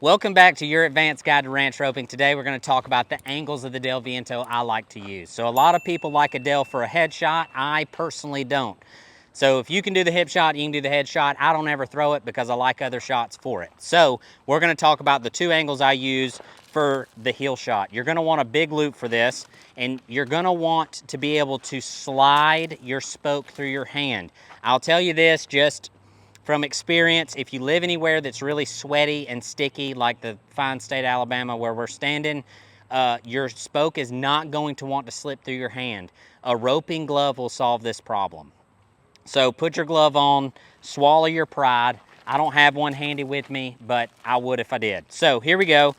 Welcome back to your advanced guide to ranch roping. Today we're going to talk about the angles of the Del Viento I like to use. So a lot of people like a Del for a headshot. I personally don't. So if you can do the hip shot, you can do the headshot. I don't ever throw it because I like other shots for it. So we're going to talk about the two angles I use for the heel shot. You're going to want a big loop for this, and you're going to want to be able to slide your spoke through your hand. I'll tell you this just from experience, if you live anywhere that's really sweaty and sticky, like the fine state of Alabama where we're standing, your spoke is not going to want to slip through your hand. A roping glove will solve this problem. So put your glove on, swallow your pride. I don't have one handy with me, but I would if I did. So here we go.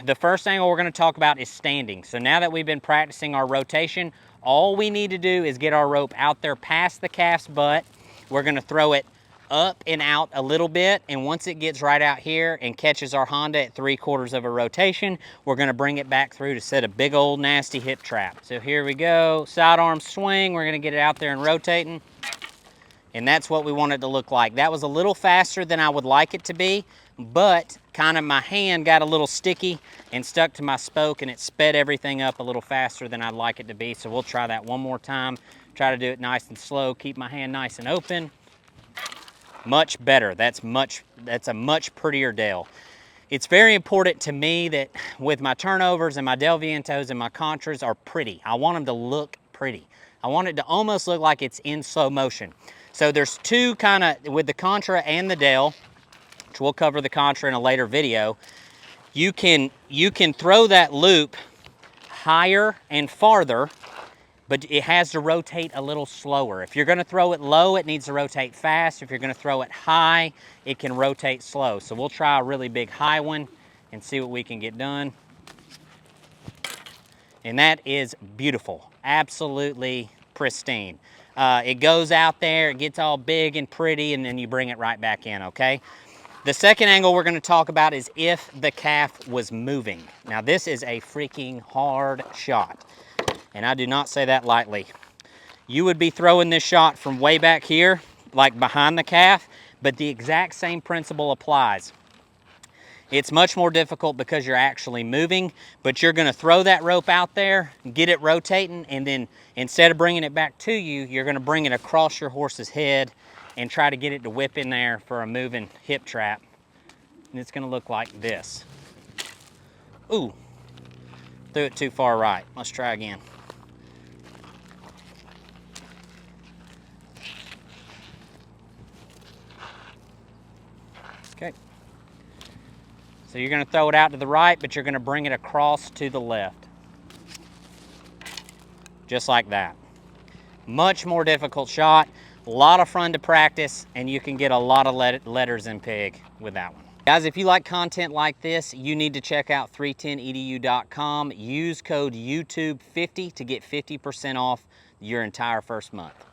The first angle we're going to talk about is standing. So now that we've been practicing our rotation, all we need to do is get our rope out there past the calf's butt. We're going to throw it up and out a little bit, and once it gets right out here and catches our Honda at 3/4 of a rotation, we're going to bring it back through to set a big old nasty hip trap. So here we go, sidearm swing. We're going to get it out there and rotating, and that's what we want it to look like. That was a little faster than I would like it to be, but kind of my hand got a little sticky and stuck to my spoke, and it sped everything up a little faster than I'd like it to be. So we'll try that one more time. Try to do it nice and slow, keep my hand nice and open. Much better. That's a much prettier Del. It's very important to me that with my turnovers and my Del Vientos and my Contras are pretty. I want them to look pretty. I want it to almost look like it's in slow motion. So there's two kind of, with the Contra and the Del, which we'll cover the Contra in a later video, you can throw that loop higher and farther, but it has to rotate a little slower. If you're gonna throw it low, it needs to rotate fast. If you're gonna throw it high, it can rotate slow. So we'll try a really big high one and see what we can get done. And that is beautiful, absolutely pristine. It goes out there, it gets all big and pretty, and then you bring it right back in, okay? The second angle we're gonna talk about is if the calf was moving. Now this is a freaking hard shot, and I do not say that lightly. You would be throwing this shot from way back here, like behind the calf, but the exact same principle applies. It's much more difficult because you're actually moving, but you're gonna throw that rope out there, get it rotating, and then instead of bringing it back to you, you're gonna bring it across your horse's head and try to get it to whip in there for a moving hip trap. And it's gonna look like this. Ooh, threw it too far right. Let's try again. Okay. So you're gonna throw it out to the right, but you're gonna bring it across to the left. Just like that. Much more difficult shot, a lot of fun to practice, and you can get a lot of letters in pig with that one. Guys, if you like content like this, you need to check out 310edu.com. Use code YouTube50 to get 50% off your entire first month.